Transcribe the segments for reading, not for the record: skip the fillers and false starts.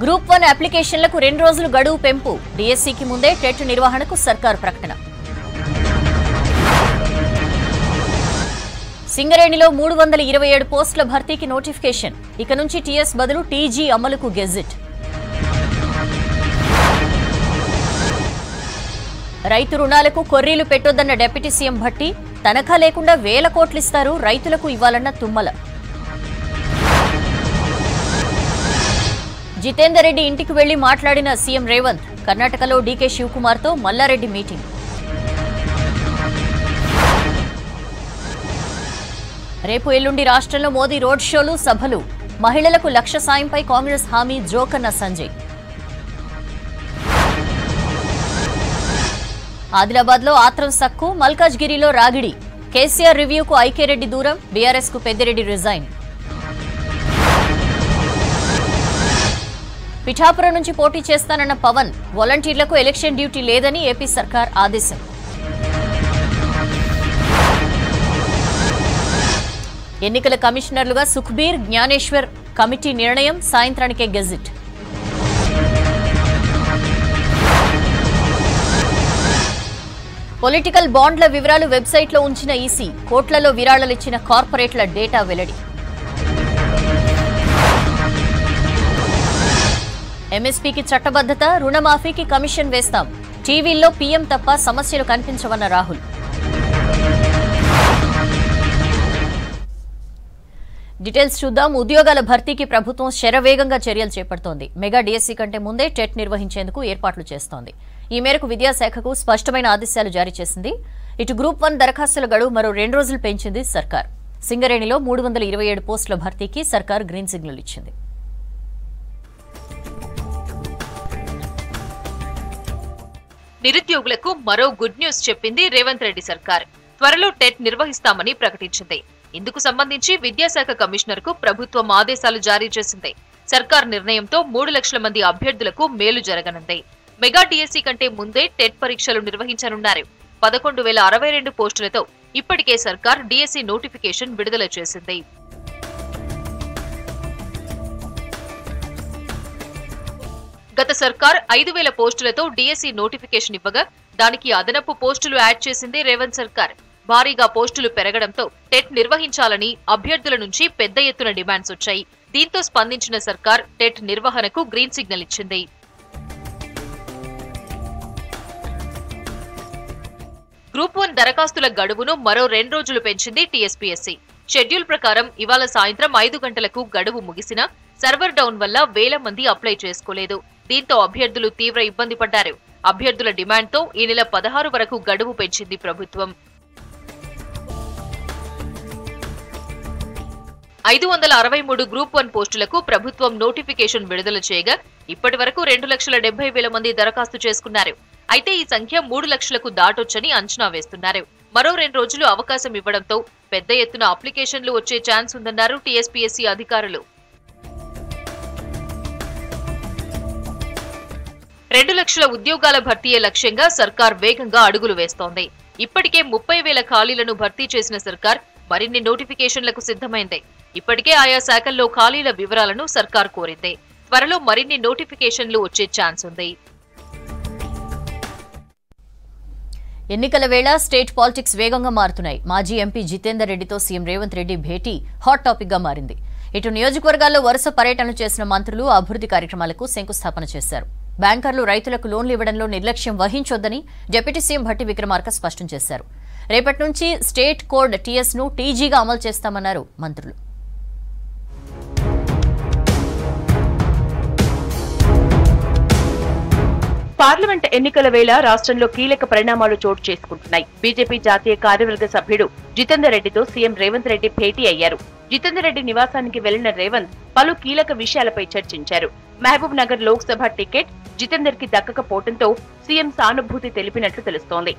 Group 1 అప్లికేషన్లకు 2 రోజులు గడువు పెంపు. డిఎస్సికి ముందే టెట్ నిర్వహణకు సర్కార్ ప్రకటన. సింగరేణిలో 327 పోస్టుల భర్తీకి నోటిఫికేషన్. ఇక నుంచి టీఎస్ బదులు టీజీ అమలుకు గెజిట్. రైతు రుణాలకు కొర్రీలు పెట్టొద్దన్న డిప్యూటీ సీఎం భట్టి. తనఖా లేకుండా వేల కోట్లిస్తారు, రైతులకు ఇవ్వాలన్న తుమ్మల. జితేందర్ రెడ్డి ఇంటికి వెళ్లి మాట్లాడిన సీఎం రేవంత్. కర్ణాటకలో డీకే శివకుమార్తో మల్లారెడ్డి మీటింగ్. రేపు ఎల్లుండి రాష్ట్రంలో మోదీ రోడ్ షోలు, సభలు. మహిళలకు 1,00,000 సాయంపై కాంగ్రెస్ హామీ జోకన్న సంజయ్. ఆదిలాబాద్లో ఆత్రం సక్కు, మల్కాజ్గిరిలో రాగిడి. కేసీఆర్ రివ్యూకు ఐకేరెడ్డి దూరం, బీఆర్ఎస్ కు పెద్దిరెడ్డి రిజైన్. పిఠాపురం నుంచి పోటీ చేస్తానన్న పవన్. వాలంటీర్లకు ఎలక్షన్ డ్యూటీ లేదని ఏపీ సర్కార్ ఆదేశం. ఎన్నికల కమిషనర్లుగా సుఖ్బీర్, జ్ఞానేశ్వర్ కమిటీ నిర్ణయం. సాయంత్రానికే గెజిట్. పొలిటికల్ బాండ్ల వివరాలు వెబ్సైట్లో ఉంచిన ఈసీ. కోట్లలో విరాళాలిచ్చిన కార్పొరేట్ల డేటా వెల్లడి. ఎంఎస్పీకి చట్టబద్ధత, రుణమాఫీకి కమిషన్ వేస్తాం. టీవీల్లో పీఎం తప్ప సమస్యలు కనిపించవన్న రాహుల్. డీటెయిల్స్ చూద్దాం. ఉద్యోగాల భర్తీకి ప్రభుత్వం శరవేగంగా చర్యలు చేపడుతోంది. మెగా డిఎస్సీ కంటే ముందే టెట్ నిర్వహించేందుకు ఏర్పాట్లు చేస్తోంది. ఈ మేరకు విద్యాశాఖకు స్పష్టమైన ఆదేశాలు జారీ చేసింది. ఇటు గ్రూప్ 1 దరఖాస్తుల గడువు మరో 2 రోజులు పెంచింది సర్కార్. సింగరేణిలో 327 పోస్టుల భర్తీకి సర్కార్ గ్రీన్ సిగ్నల్ ఇచ్చింది. నిరుద్యోగులకు మరో గుడ్ న్యూస్ చెప్పింది రేవంత్ రెడ్డి సర్కార్. త్వరలో టెట్ నిర్వహిస్తామని ప్రకటించింది. ఇందుకు సంబంధించి విద్యాశాఖ కమిషనర్ కు ప్రభుత్వం ఆదేశాలు జారీ చేసింది. సర్కార్ నిర్ణయంతో 3 లక్షల మంది అభ్యర్థులకు మేలు జరగనుంది. మెగా డిఎస్సీ కంటే ముందే టెట్ పరీక్షలు నిర్వహించనున్నారు. 11,062 పోస్టులతో ఇప్పటికే సర్కార్ డిఎస్సీ నోటిఫికేషన్ విడుదల చేసింది. గత సర్కార్ 5,000 పోస్టులతో డిఎస్సీ నోటిఫికేషన్ ఇవ్వగా దానికి అదనపు పోస్టులు యాడ్ చేసింది రేవంత్ సర్కార్. భారీగా పోస్టులు పెరగడంతో టెట్ నిర్వహించాలని అభ్యర్థుల నుంచి పెద్ద ఎత్తున డిమాండ్స్ వచ్చాయి. దీంతో స్పందించిన సర్కార్ టెట్ నిర్వహణకు గ్రీన్ సిగ్నల్ ఇచ్చింది. గ్రూప్ 1 దరఖాస్తుల గడువును మరో 2 రోజులు పెంచింది టీఎస్పీఎస్సీ. షెడ్యూల్ ప్రకారం ఇవాళ సాయంత్రం 5 గంటలకు గడువు ముగిసినా సర్వర్ డౌన్ వల్ల వేల మంది అప్లై చేసుకోలేదు. దీంతో అభ్యర్థులు తీవ్ర ఇబ్బంది పడ్డారు. అభ్యర్థుల డిమాండ్తో ఈ నెల 16 వరకు గడువు పెంచింది ప్రభుత్వం. 563 గ్రూప్ 1 పోస్టులకు ప్రభుత్వం నోటిఫికేషన్ విడుదల చేయగా ఇప్పటి వరకు 2,70,000 మంది దరఖాస్తు చేసుకున్నారు. అయితే ఈ సంఖ్య 3 లక్షలకు దాటొచ్చని అంచనా వేస్తున్నారు. మరో 2 రోజులు అవకాశం ఇవ్వడంతో పెద్ద ఎత్తున అప్లికేషన్లు వచ్చే ఛాన్స్ ఉందన్నారు టీఎస్పీఎస్సీ అధికారులు. 2 లక్షల ఉద్యోగాల భర్తీయే లక్ష్యంగా సర్కార్ వేగంగా అడుగులు వేస్తోంది. ఇప్పటికే 30,000 ఖాళీలను భర్తీ చేసిన సర్కార్ మరిన్ని నోటిఫికేషన్లకు సిద్ధమైంది. ఇప్పటికే ఆయా శాఖల్లో ఖాళీల వివరాలను సర్కార్ కోరింది. త్వరలో మరిన్ని నోటిఫికేషన్లు వచ్చే ఛాన్స్ ఉంది. ఎన్నికల వేళ స్టేట్ పాలిటిక్స్ వేగంగా మారుతున్నాయి. మాజీ ఎంపీ జితేందర్ రెడ్డితో సీఎం రేవంత్ రెడ్డి భేటీ హాట్ టాపిక్ గా మారింది. ఇటు నియోజకవర్గాల్లో వరుస పర్యటనలు చేసిన మంత్రులు అభివృద్ధి కార్యక్రమాలకు శంకుస్థాపన చేశారు. బ్యాంకర్లు రైతులకు లోన్లు ఇవ్వడంలో నిర్లక్ష్యం వహించొద్దని డిప్యూటీ సీఎం భట్టి విక్రమార్క స్పష్టం చేశారు. రేపటి నుంచి స్టేట్ కోడ్ టీఎస్ ను టీజీగా అమలు చేస్తామన్నారు మంత్రులు. పార్లమెంట్ ఎన్నికల వేళ రాష్ట్రంలో కీలక పరిణామాలు చోటు చేసుకుంటున్నాయి. బీజేపీ జాతీయ కార్యవర్గ సభ్యుడు జితేందర్ రెడ్డితో సీఎం రేవంత్ రెడ్డి భేటీ అయ్యారు. జితేందర్ రెడ్డి నివాసానికి వెళ్లిన రేవంత్ పలు కీలక విషయాలపై చర్చించారు. మహబూబ్ నగర్ లోక్సభ టికెట్ జితేందర్ కి దక్కకపోవడంతో సీఎం సానుభూతి తెలిపినట్లు తెలుస్తోంది.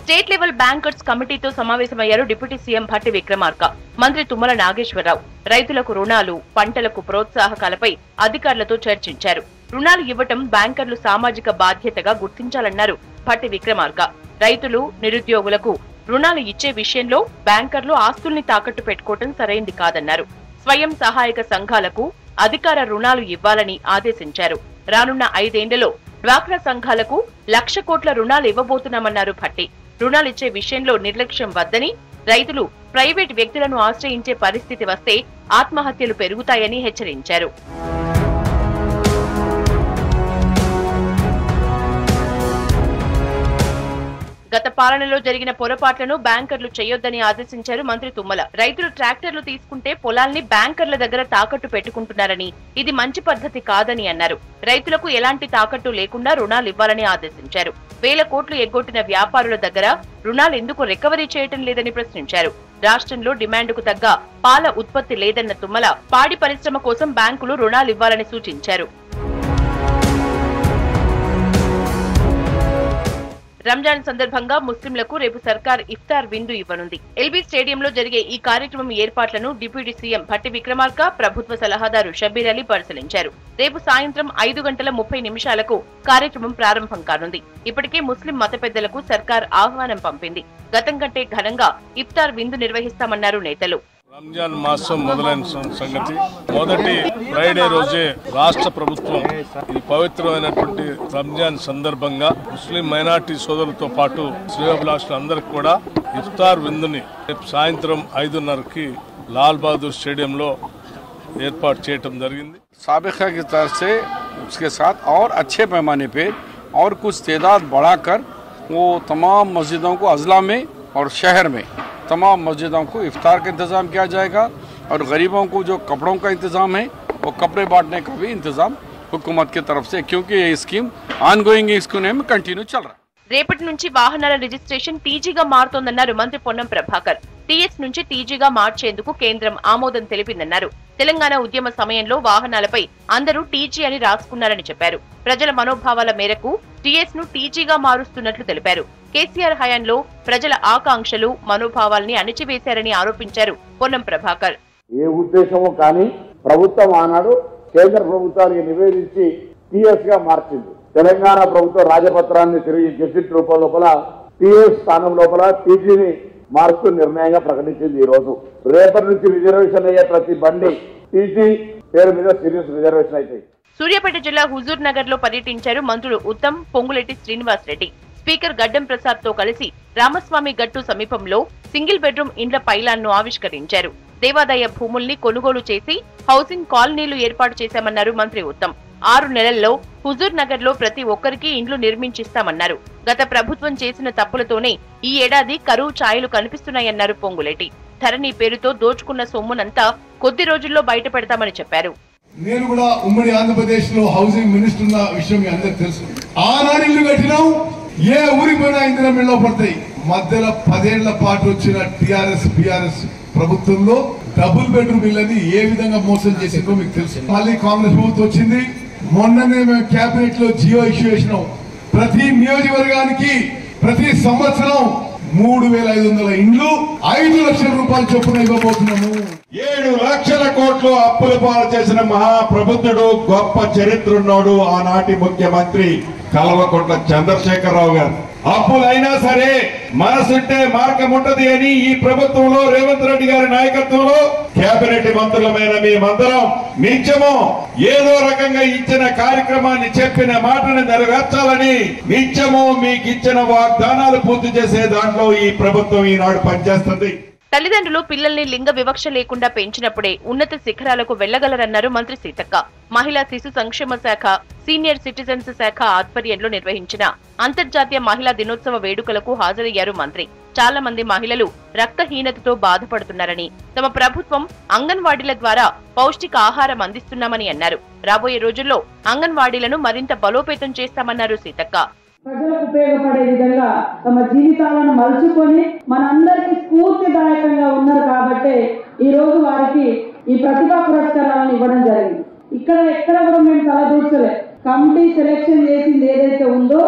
స్టేట్ లెవెల్ బ్యాంకర్స్ కమిటీతో సమావేశమయ్యారు డిప్యూటీ సీఎం భట్టి విక్రమార్క. మంత్రి తుమ్మల నాగేశ్వరరావు రైతులకు రుణాలు, పంటలకు ప్రోత్సాహకాలపై అధికారులతో చర్చించారు. రుణాలు ఇవ్వటం బ్యాంకర్లు సామాజిక బాధ్యతగా గుర్తించాలన్నారు భట్టి విక్రమార్క. రైతులు, నిరుద్యోగులకు రుణాలు ఇచ్చే విషయంలో బ్యాంకర్లు ఆస్తుల్ని తాకట్టు పెట్టుకోవటం సరైంది కాదన్నారు. స్వయం సహాయక సంఘాలకు అధికార రుణాలు ఇవ్వాలని ఆదేశించారు. రానున్న 5 ఏళ్లలో డ్వాక్రా సంఘాలకు 1,00,000 కోట్ల రుణాలు ఇవ్వబోతున్నామన్నారు భట్టి. రుణాలిచ్చే విషయంలో నిర్లక్ష్యం వద్దని, రైతులు ప్రైవేట్ వ్యక్తులను ఆశ్రయించే పరిస్థితి వస్తే ఆత్మహత్యలు పెరుగుతాయని హెచ్చరించారు. గత పాలనలో జరిగిన పొరపాట్లను బ్యాంకర్లు చేయొద్దని ఆదేశించారు మంత్రి తుమ్మల. రైతులు ట్రాక్టర్లు తీసుకుంటే పొలాల్ని బ్యాంకర్ల దగ్గర తాకట్టు పెట్టుకుంటున్నారని, ఇది మంచి పద్ధతి కాదని అన్నారు. రైతులకు ఎలాంటి తాకట్టు లేకుండా రుణాలు ఇవ్వాలని ఆదేశించారు. 1,000 కోట్లు ఎగ్గొట్టిన వ్యాపారుల దగ్గర రుణాలు ఎందుకు రికవరీ చేయటం లేదని ప్రశ్నించారు. రాష్ట్రంలో డిమాండ్కు తగ్గ పాల ఉత్పత్తి లేదన్న తుమ్మల పాడి పరిశ్రమ కోసం బ్యాంకులు రుణాలు ఇవ్వాలని సూచించారు. రంజాన్ సందర్భంగా ముస్లింలకు రేపు సర్కార్ ఇఫ్తార్ విందు ఇవ్వనుంది. ఎల్బీ స్టేడియంలో జరిగే ఈ కార్యక్రమం ఏర్పాట్లను డిప్యూటీ సీఎం భట్టి విక్రమార్క, ప్రభుత్వ సలహాదారు షబ్బీర్ అలీ పరిశీలించారు. రేపు సాయంత్రం 5:30 కార్యక్రమం ప్రారంభం కానుంది. ఇప్పటికే ముస్లిం మత పెద్దలకు సర్కార్ ఆహ్వానం పంపింది. గతం కంటే ఘనంగా ఇఫ్తార్ విందు నిర్వహిస్తామన్నారు నేతలు. రంజాన్ మాసం మొదలైన సంగతి మొదటి ఫ్రైడే రోజే రాష్ట్ర ప్రభుత్వం ఈ పవిత్రమైనటువంటి రంజాన్ సందర్భంగా ముస్లిం మైనార్టీ సోదరులతో పాటు శ్రేయోభిలాషులందరికీ కూడా ఇఫ్తార్ విందుని రేపు సాయంత్రం 5:30కి లాల్ బహదూర్ స్టేడియంలో ఏర్పాటు చేయడం జరిగింది. साबिक़ा की तरफ से उसके साथ और अच्छे पैमाने पे और कुछ तादाद बढ़ाकर वो तमाम मस्जिदों को अजला में और शहर में तमाम मस्जिदों को इफ्तार का इंतज़ाम किया जाएगा और गरीबों को जो कपड़ों का इंतज़ाम है वो कपड़े बांटने का भी इंतज़ाम हुकूमत की तरफ से, क्योंकि ये स्कीम ऑनगोइंग स्कीम में कंटिन्यू चल रहा है. రేపటి నుంచి వాహనాల రిజిస్ట్రేషన్ టీజీగా మారుతోందన్నారు మంత్రి పొన్నం ప్రభాకర్. టీఎస్ నుంచి టీజీగా మార్చేందుకు కేంద్రం ఆమోదం తెలిపిందన్నారు. తెలంగాణ ఉద్యమ సమయంలో వాహనాలపై అందరూ టీజీ అని రాసుకున్నారని చెప్పారు. ప్రజల మనోభావాల మేరకు టీఎస్ ను టీజీగా మారుస్తున్నట్లు తెలిపారు. కేసీఆర్ హయాంలో ప్రజల ఆకాంక్షలు, మనోభావాల్ని అణిచివేశారని ఆరోపించారు పొన్నం ప్రభాకర్. ఏ ఉద్దేశమో కానీ ప్రభుత్వం ఆనాడు కేంద్ర ప్రభుత్వానికి నివేదించి టీఎస్ గా మార్చింది. తెలంగాణ ప్రభుత్వం రాజపత్రాన్ని తిరిగి గెజిట్ రూపం లోపల టీఎస్ స్థానం లోపల టీజీని మారుస్తూ నిర్ణయంగా ప్రకటించింది. ఈ రోజు రేపటి నుంచి రిజర్వేషన్ అయ్యే ప్రతి బండి టీజీ పేరు మీద సీరియస్ రిజర్వేషన్ అయితే. సూర్యాపేట జిల్లా హుజూర్ నగర్ లో పర్యటించారు మంత్రులు ఉత్తమ్, పొంగులేటి శ్రీనివాస్ రెడ్డి. స్పీకర్ గడ్డం ప్రసాద్ తో కలిసి రామస్వామి గట్టు సమీపంలో సింగిల్ బెడ్రూమ్ ఇండ్ల పైలాన్ ను ఆవిష్కరించారు. దేవాదాయ భూముల్ని కొనుగోలు చేసి హౌసింగ్ కాలనీలు ఏర్పాటు చేశామన్నారు మంత్రి ఉత్తమ్. 6 నెలల్లో హుజూర్ నగర్ లో ప్రతి ఒక్కరికి ఇండ్లు నిర్మించిస్తామన్నారు. గత ప్రభుత్వం చేసిన తప్పులతోనే ఈ ఏడాది కరువు ఛాయలు కనిపిస్తున్నాయన్నారు పొంగులేటి. ధరణి పేరుతో దోచుకున్న సొమ్మునంతా కొద్ది రోజుల్లో బయట పెడతామని చెప్పారు. నేను కూడా ఉమ్మడి ఆంధ్రప్రదేశ్ లో హౌసింగ్ మినిస్టర్ ఉన్న విషయం మీ అందరికి తెలుసు. ఆనాడు ఇల్లు కట్టినాం, ఏ ఊరికి పోయినా ఇందిరం ఇళ్ళు పడతాయి. మధ్యలో 10 ఏళ్ల పాటు వచ్చిన టిఆర్ఎస్ బిఆర్ఎస్ ప్రభుత్వంలో డబుల్ బెడ్రూమ్ ఇళ్ళని ఏ విధంగా మోసం చేసిందో మీకు తెలుసు. మళ్ళీ కాంగ్రెస్ ప్రభుత్వం వచ్చింది. మొన్ననే మేము కేబినెట్ లో జియో ఇష్యూ చేసినాం. ప్రతి నియోజకవర్గానికి ప్రతి సంవత్సరం 3,500 ఇండ్లు 5 లక్షల రూపాయలు చొప్పున ఇవ్వబోతున్నాము. 7 లక్షల కోట్లు అప్పుల పాలు చేసిన మహాప్రబుద్ధుడు, గొప్ప చరిత్ర ఉన్నోడు ఆనాటి ముఖ్యమంత్రి కల్వకుంట్ల చంద్రశేఖరరావు గారు. అప్పులైనా సరే మనసుంటే మార్గం ఉంటది అని ఈ ప్రభుత్వంలో రేవంత్ రెడ్డి గారి నాయకత్వంలో కేబినెట్ మంత్రులమైన మేమందరం నిత్యము ఏదో రకంగా ఇచ్చిన కార్యక్రమాన్ని, చెప్పిన మాటను నెరవేర్చాలని నిత్యము మీకు ఇచ్చిన వాగ్దానాలు పూర్తి చేసే దాంట్లో ఈ ప్రభుత్వం ఈనాడు పనిచేస్తుంది. తల్లిదండ్రులు పిల్లల్ని లింగ వివక్ష లేకుండా పెంచినప్పుడే ఉన్నత శిఖరాలకు వెళ్లగలరన్నారు మంత్రి సీతక్క. మహిళా శిశు సంక్షేమ శాఖ, సీనియర్ సిటిజన్స్ శాఖ ఆధ్వర్యంలో నిర్వహించిన అంతర్జాతీయ మహిళా దినోత్సవ వేడుకలకు హాజరయ్యారు మంత్రి. చాలా మంది మహిళలు రక్తహీనతతో బాధపడుతున్నారని, తమ ప్రభుత్వం అంగన్వాడీల ద్వారా పౌష్టిక ఆహారం అందిస్తున్నామని అన్నారు. రాబోయే రోజుల్లో అంగన్వాడీలను మరింత బలోపేతం చేస్తామన్నారు సీతక్క. ప్రజలకు ఉపయోగపడే విధంగా తమ జీవితాలను మలుచుకొని మనందరికీ స్ఫూర్తిదాయకంగా ఉన్నారు కాబట్టి ఈ రోజు వారికి ఈ ప్రతిభా పురస్కారాలను ఇవ్వడం జరిగింది. ఎక్కడ కూడా మేము తలదూర్చలే. కమిటీ సెలెక్షన్ చేసింది ఏదైతే ఉందో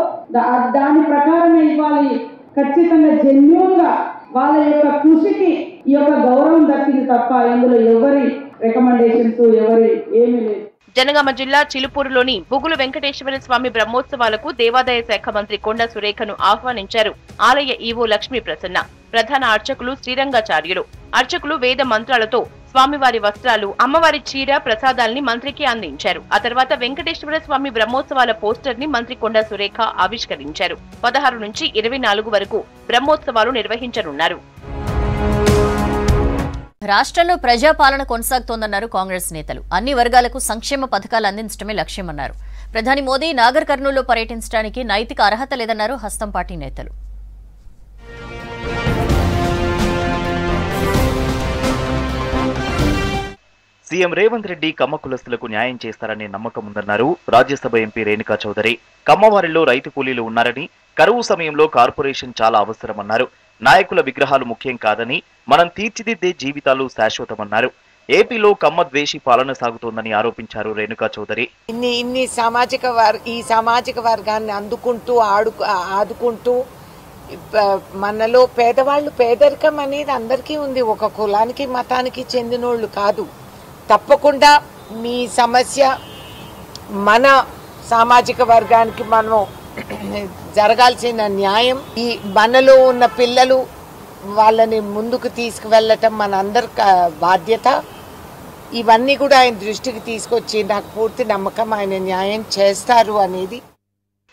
దాని ప్రకారమే ఇవ్వాలి. ఖచ్చితంగా జెన్యూన్ గా వాళ్ళ యొక్క కృషికి ఈ యొక్క గౌరవం దక్కింది తప్ప ఇందులో ఎవరి రికమెండేషన్స్ ఎవరి ఏమీ లేదు. జనగామ జిల్లా చిలుపూరులోని బుగులు వెంకటేశ్వర స్వామి బ్రహ్మోత్సవాలకు దేవాదాయ శాఖ మంత్రి కొండా సురేఖను ఆహ్వానించారు ఆలయ ఈవో లక్ష్మీ ప్రసన్న. ప్రధాన అర్చకులు శ్రీరంగాచార్యులు. అర్చకులు వేద మంత్రాలతో స్వామివారి వస్త్రాలు, అమ్మవారి చీర, ప్రసాదాల్ని మంత్రికి అందించారు. ఆ తర్వాత వెంకటేశ్వర స్వామి బ్రహ్మోత్సవాల పోస్టర్ ని మంత్రి కొండా సురేఖ ఆవిష్కరించారు. 16 నుంచి 24 వరకు బ్రహ్మోత్సవాలు నిర్వహించనున్నారు. రాష్ట్రంలో ప్రజాపాలన కొనసాగుతోందన్నారు కాంగ్రెస్ నేతలు. అన్ని వర్గాలకు సంక్షేమ పథకాలు అందించడమే లక్ష్యమన్నారు. ప్రధాని మోదీ నాగర్ కర్నూలులో పర్యటించడానికి నైతిక అర్హత లేదన్నారు హస్తం పార్టీ నేతలు. సీఎం రేవంత్ రెడ్డి కమ్మ కులస్తులకు న్యాయం చేస్తారనే నమ్మకం ఉందన్నారు రాజ్యసభ ఎంపీ రేణుకా చౌదరి. కమ్మవారిలో రైతు కూలీలు ఉన్నారని, కరువు సమయంలో కార్పొరేషన్ చాలా అవసరమన్నారు. నాయకుల విగ్రహాలు ముఖ్యం కాదని, మనం తీర్చిదిద్దే జీవితాలు శాశ్వతమన్నారు. ఏపీలో కమ్మ ద్వేషి పాలన సాగుతోందని ఆరోపించారు రేణుకా చౌదరి. ఇన్ని సామాజిక వర్గాన్ని ఆదుకుంటూ మనలో పేదవాళ్ళు, పేదరికం అనేది అందరికీ ఉంది, ఒక కులానికి మతానికి చెందినోళ్ళు కాదు. తప్పకుండా మీ సమస్య మన సామాజిక వర్గానికి మనం జరగాల్సిన న్యాయం, ఈ మనలో ఉన్న పిల్లలు వాళ్ళని ముందుకు తీసుకువెళ్ళటం మనందరి బాధ్యత. ఇవన్నీ కూడా ఆయన దృష్టికి తీసుకొచ్చి నాకు పూర్తి నమ్మకం ఆయన న్యాయం చేస్తారు అనేది.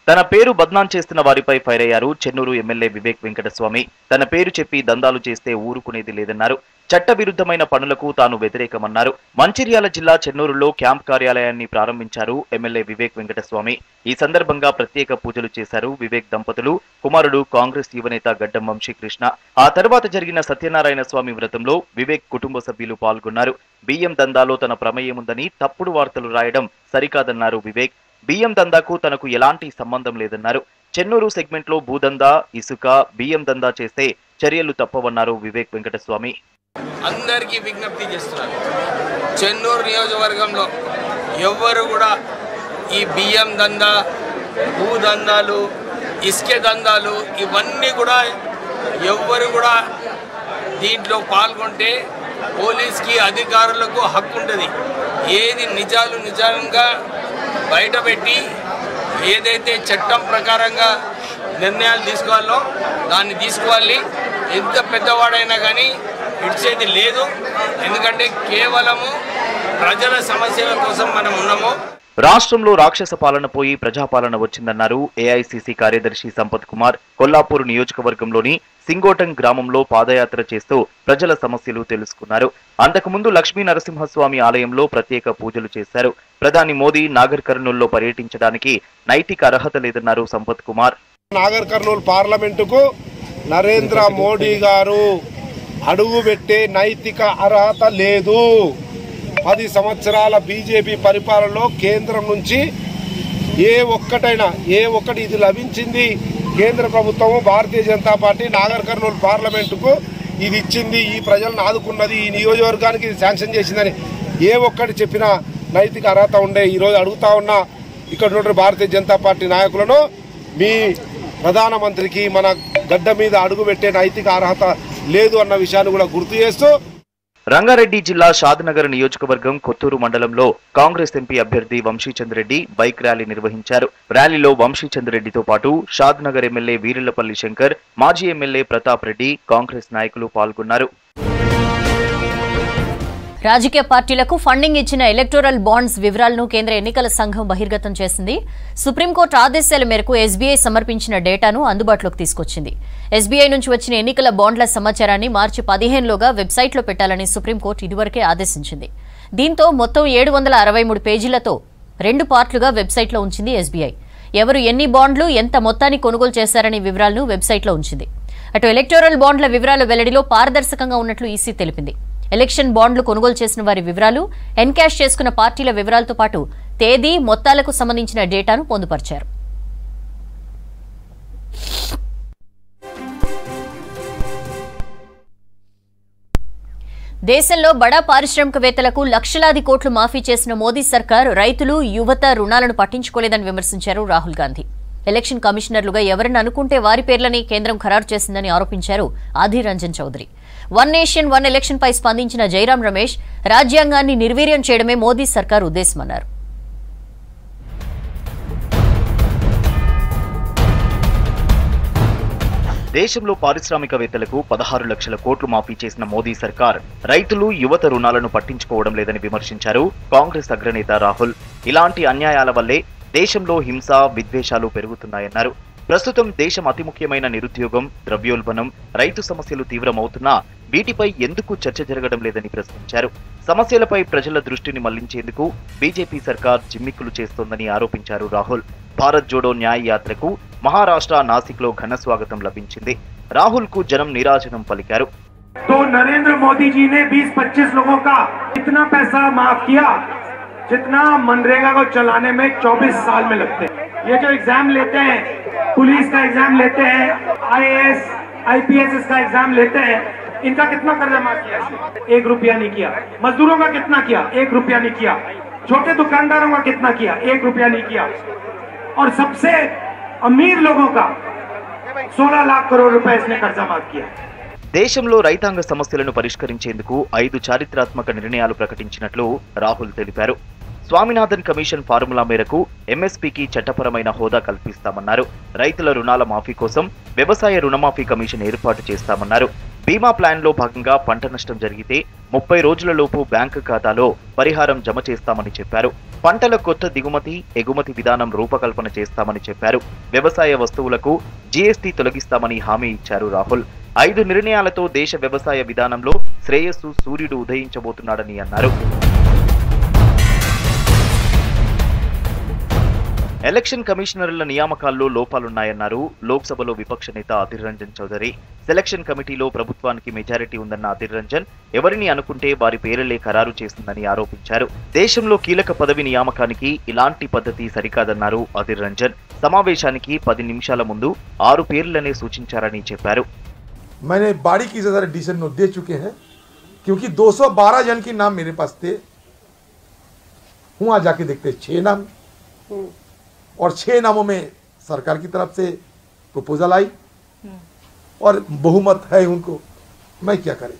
తన పేరు బద్నాం చేస్తున్న వారిపై ఫైర్ అయ్యారు చెన్నూరు ఎమ్మెల్యే వివేక్ వెంకటస్వామి. తన పేరు చెప్పి దందాలు చేస్తే ఊరుకునేది లేదన్నారు. చట్ట విరుద్ధమైన పనులకు తాను వ్యతిరేకమన్నారు. మంచిర్యాల జిల్లా చెన్నూరులో క్యాంప్ కార్యాలయాన్ని ప్రారంభించారు ఎమ్మెల్యే వివేక్ వెంకటస్వామి. ఈ సందర్భంగా ప్రత్యేక పూజలు చేశారు వివేక్ దంపతులు. కుమారుడు కాంగ్రెస్ యువనేత గడ్డం వంశీకృష్ణ. ఆ తర్వాత జరిగిన సత్యనారాయణ స్వామి వ్రతంలో వివేక్ కుటుంబ సభ్యులు పాల్గొన్నారు. బియ్యం దందాలో తన ప్రమేయముందని తప్పుడు వార్తలు రాయడం సరికాదన్నారు వివేక్. బియ్యం దందాకు తనకు ఎలాంటి సంబంధం లేదన్నారు. చెన్నూరు సెగ్మెంట్ లో భూదందా, ఇసుక, బియ్యం దందా చేస్తే చర్యలు తప్పవన్నారు వివేక్ వెంకటస్వామి. అందరికీ విజ్ఞప్తి చేస్తున్నారు, చెన్నూరు నియోజకవర్గంలో ఎవ్వరు కూడా ఈ బియ్యం దందా, భూదందాలు, ఇసుక దందాలు ఇవన్నీ కూడా ఎవ్వరు కూడా దీంట్లో పాల్గొంటే పోలీస్కి అధికారులకు హక్కు ఉంటుంది. ఏది నిజంగా బయటపెట్టి ఏదైతే చట్టం ప్రకారంగా నిర్ణయాలు తీసుకోవాలో దాన్ని తీసుకోవాలి. ఎంత పెద్దవాడైనా కానీ ఇచ్చేది లేదు. ఎందుకంటే కేవలము ప్రజల సమస్యల కోసం మనం ఉన్నాము. రాష్ట్రంలో రాక్షస పాలన పోయి ప్రజాపాలన వచ్చిందన్నారు ఏఐసీసీ కార్యదర్శి సంపత్ కుమార్. కొల్లాపూర్ నియోజకవర్గంలోని సింగోటం గ్రామంలో పాదయాత్ర చేస్తూ ప్రజల సమస్యలు తెలుసుకున్నారు. అంతకుముందు లక్ష్మీ నరసింహస్వామి ఆలయంలో ప్రత్యేక పూజలు చేశారు. ప్రధాని మోదీ నాగర్ కర్నూలులో పర్యటించడానికి నైతిక అర్హత లేదన్నారు సంపత్ కుమార్. నాగర్ కర్నూలు పార్లమెంటుకు నరేంద్ర మోడీ గారు అడుగు పెట్టే నైతిక అర్హత లేదు. 10 సంవత్సరాల బీజేపీ పరిపాలనలో కేంద్రం నుంచి ఏ ఒక్కటి ఇది లభించింది. కేంద్ర ప్రభుత్వము, భారతీయ జనతా పార్టీ నాగర్ కర్నూలు పార్లమెంటుకు ఇది ఇచ్చింది, ఈ ప్రజలను ఆదుకున్నది, ఈ నియోజకవర్గానికి ఇది శాంక్షన్ చేసిందని ఏ ఒక్కటి చెప్పినా నైతిక అర్హత ఉండే. ఈరోజు అడుగుతా ఉన్నా ఇక్కడ ఉన్న భారతీయ జనతా పార్టీ నాయకులను, మీ ప్రధానమంత్రికి మన గడ్డ మీద అడుగు పెట్టే నైతిక అర్హత లేదు అన్న విషయాన్ని కూడా గుర్తు చేస్తూ రంగారెడ్డి జిల్లా షాద్నగర్ నియోజకవర్గం కొత్తూరు మండలంలో కాంగ్రెస్ ఎంపీ అభ్యర్థి వంశీచంద్రెడ్డి బైక్ ర్యాలీ నిర్వహించారు. ర్యాలీలో వంశీచంద్రెడ్డితో పాటు షాద్నగర్ ఎమ్మెల్యే వీరిళ్లపల్లి శంకర్, మాజీ ఎమ్మెల్యే ప్రతాప్ రెడ్డి, కాంగ్రెస్ నాయకులు పాల్గొన్నారు. రాజకీయ పార్టీలకు ఫండింగ్ ఇచ్చిన ఎలక్టోరల్ బాండ్స్ వివరాలను కేంద్ర ఎన్నికల సంఘం బహిర్గతం చేసింది. సుప్రీంకోర్టు ఆదేశాల మేరకు ఎస్బీఐ సమర్పించిన డేటాను అందుబాటులోకి తీసుకొచ్చింది. ఎస్బీఐ నుంచి వచ్చిన ఎన్నికల బాండ్ల సమాచారాన్ని మార్చి 15లోగా వెబ్సైట్లో పెట్టాలని సుప్రీంకోర్టు ఇదివరకే ఆదేశించింది. దీంతో మొత్తం 763 పేజీలతో 2 పార్ట్లుగా వెబ్సైట్లో ఉంచింది ఎస్బీఐ. ఎవరు ఎన్ని బాండ్లు, ఎంత మొత్తాన్ని కొనుగోలు చేశారనే వివరాలను వెబ్సైట్లో ఉంచింది. అటు ఎలక్టోరల్ బాండ్ల వివరాల వెల్లడిలో పారదర్శకంగా ఉన్నట్లు ఈసీ తెలిపింది. ఎలక్షన్ బాండ్లు కొనుగోలు చేసిన వారి వివరాలు, ఎన్కాష్ చేసుకున్న పార్టీల వివరాలతో పాటు తేదీ, మొత్తాలకు సంబంధించిన డేటాను పొందుపరిచారు. దేశంలో బడా పారిశ్రామికవేత్తలకు లక్షలాది కోట్లు మాఫీ చేసిన మోదీ సర్కార్ రైతులు, యువత రుణాలను పట్టించుకోలేదని విమర్శించారు రాహుల్ గాంధీ. ఎలక్షన్ కమిషనర్లుగా ఎవరిని అనుకుంటే వారి పేర్లని కేంద్రం ఖరారు చేసిందని ఆరోపించారు ఆదిర్ రంజన్ చౌదరి. 1 నేషన్ 1 ఎలక్షన్ పై స్పందించిన జైరాం రమేష్, రాజ్యాంగాన్ని నిర్వీర్యం చేయడమే మోదీ సర్కార్ ఉద్దేశమన్నారు. దేశంలో పారిశ్రామికవేత్తలకు 16 లక్షల కోట్లు మాఫీ చేసిన మోదీ సర్కార్ రైతులు యువత రుణాలను పట్టించుకోవడం లేదని విమర్శించారు కాంగ్రెస్ అగ్రనేత రాహుల్. ఇలాంటి అన్యాయాల వల్లే దేశంలో హింస, విద్వేషాలు పెరుగుతున్నాయన్నారు. ప్రస్తుతం దేశం అతి ముఖ్యమైన నిరుద్యోగం, ద్రవ్యోల్బణం, రైతు సమస్యలు తీవ్రమవుతున్నా వీటిపై ఎందుకు చర్చ జరగడం లేదని ప్రశ్నించారు. సమస్యలపై ప్రజల దృష్టిని మళ్లించేందుకు బీజేపీ సర్కార్ జిమ్మిక్కులు చేస్తోందని ఆరోపించారు రాహుల్. భారత్ జోడో న్యాయ యాత్రకు మహారాష్ట్ర నాసిక్లో ఘన స్వాగతం లభించింది. రాహుల్ కు జనం నీరాజనం పలికారు. तो नरेंद्र मोदी जी ने 20-25 लोगों का इतना पैसा माफ किया जितना मनरेगा को चलाने में 24 साल में लगते हैं। ये जो एग्जाम लेते हैं, पुलिस का एग्जाम लेते हैं, IAS, IPS का एग्जाम लेते हैं, इनका कितना कर्जा माफ किया? 1 रुपया नहीं किया। मजदूरों का कितना किया? 1 रुपया नहीं किया। छोटे दुकानदारों का कितना किया? 1 रुपया नहीं किया। और सबसे अमीर लोगों का 16 लाख करोड़ रुपए इसने कर्जा माफ किया। దేశంలో రైతాంగ సమస్యలను పరిష్కరించేందుకు 5 చారిత్రాత్మక నిర్ణయాలు ప్రకటించినట్లు రాహుల్ తెలిపారు. స్వామినాథన్ కమిషన్ ఫార్ములా మేరకు ఎంఎస్పీకి చట్టపరమైన హోదా కల్పిస్తామన్నారు. రైతుల రుణాల మాఫీ కోసం వ్యవసాయ రుణమాఫీ కమిషన్ ఏర్పాటు చేస్తామన్నారు. బీమా ప్లాన్లో భాగంగా పంట నష్టం జరిగితే 30 రోజులలోపు బ్యాంకు ఖాతాలో పరిహారం జమ చేస్తామని చెప్పారు. పంటల కొత్త దిగుమతి, ఎగుమతి విధానం రూపకల్పన చేస్తామని చెప్పారు. వ్యవసాయ వస్తువులకు జీఎస్టీ తొలగిస్తామని హామీ ఇచ్చారు రాహుల్. 5 నిర్ణయాలతో దేశ వ్యవసాయ విధానంలో శ్రేయస్సు సూర్యుడు ఉదయించబోతున్నాడని అన్నారు. ఎలక్షన్ కమిషనర్ల నియామకాల్లో లోపాలున్నాయన్నారు లోక్సభలో విపక్ష నేత అధీర్ రంజన్ చౌదరి. సెలక్షన్ కమిటీలో ప్రభుత్వానికి మెజారిటీ ఉందన్న అధీర్ రంజన్ ఎవరిని అనుకుంటే వారి పేర్లే ఖరారు చేస్తుందని ఆరోపించారు. దేశంలో కీలక పదవి నియామకానికి ఇలాంటి పద్ధతి సరికాదన్నారు అధీర్ రంజన్. సమావేశానికి 10 నిమిషాల ముందు 6 పేర్లనే సూచించారని చెప్పారు. मैंने बारीकी से सारे डिसीजन नोट दे चुके हैं क्योंकि 212 जन के नाम मेरे पास थे. वहां जाके देखते 6 नाम और 6 नामों में सरकार की तरफ से प्रपोजल आई और बहुमत है उनको. मैं क्या करें?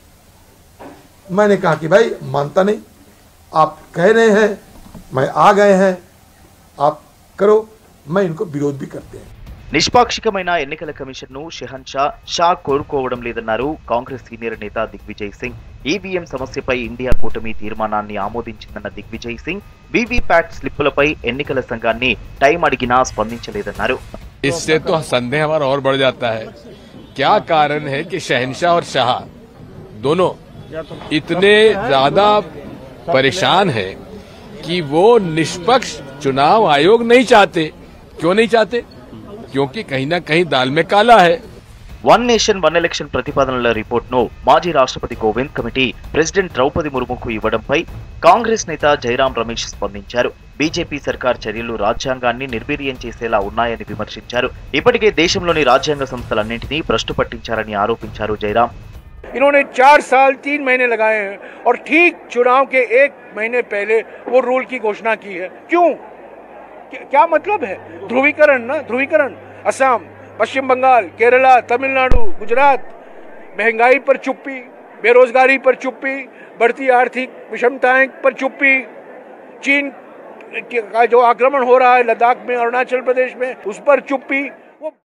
मैंने कहा कि भाई मानता नहीं, आप कह रहे हैं, मैं आ गए हैं, आप करो. मैं इनको विरोध भी करते हैं. నిష్పాక్షికమైన ఎన్నికల కమిషన్ను షా కోరుకోవడం లేదన్నారు కాంగ్రెస్ సీనియర్ నేత దిగ్విజయ్ సింగ్. ఈవీఎం సమస్యపై ఇండియా కూటమి తీర్మానాన్ని ఆమోదించిందన్న దిగ్విజయ్ సింగ్ వీవీప్యాట్ స్లిప్పులపై ఎన్నికల సంఘాన్ని టైం అడిగినా స్పందించలేదన్నారు. इससे तो संदेह हमारा और बढ़ जाता है. क्या कारण है कि शहंशाह और शाह दोनों इतने ज्यादा परेशान हैं कि वो निष्पक्ष चुनाव आयोग नहीं चाहते. क्यों नहीं चाहते? क्योंकि कहीं ना कहीं दाल में काला है. 1 నేషన్ 1 ఎలక్షన్ ప్రతిపాదనల రిపోర్ట్ను మాజీ రాష్ట్రపతి కోవింద్ కమిటీ ప్రెసిడెంట్ ద్రౌపది ముర్ముకు ఇవ్వడంపై కాంగ్రెస్ నేత జైరాం రమేష్ స్పందించారు. బీజేపీ సర్కార్ చర్యలు రాజ్యాంగాన్ని నిర్వీర్యం చేసేలా ఉన్నాయని విమర్శించారు. ఇప్పటికే దేశంలోని రాజ్యాంగ సంస్థలన్నింటినీ భ్రష్టు పట్టించారని ఆరోపించారు జైరాం. इन्होंने 4 साल 3 महीने लगाए हैं और ठीक चुनाव के 1 महीने पहले वो रूल की घोषणा की है. क्यों? क्या मतलब है? ध्रुवीकरण ना, ध्रुवीकरण. असम, पश्चिम बंगाल, केरला, तमिलनाडु, गुजरात, महंगाई पर चुप्पी, बेरोजगारी पर चुप्पी, बढ़ती आर्थिक विषमताएं पर चुप्पी, चीन का जो आक्रमण हो रहा है लद्दाख में, अरुणाचल प्रदेश में, उस पर चुप्पी.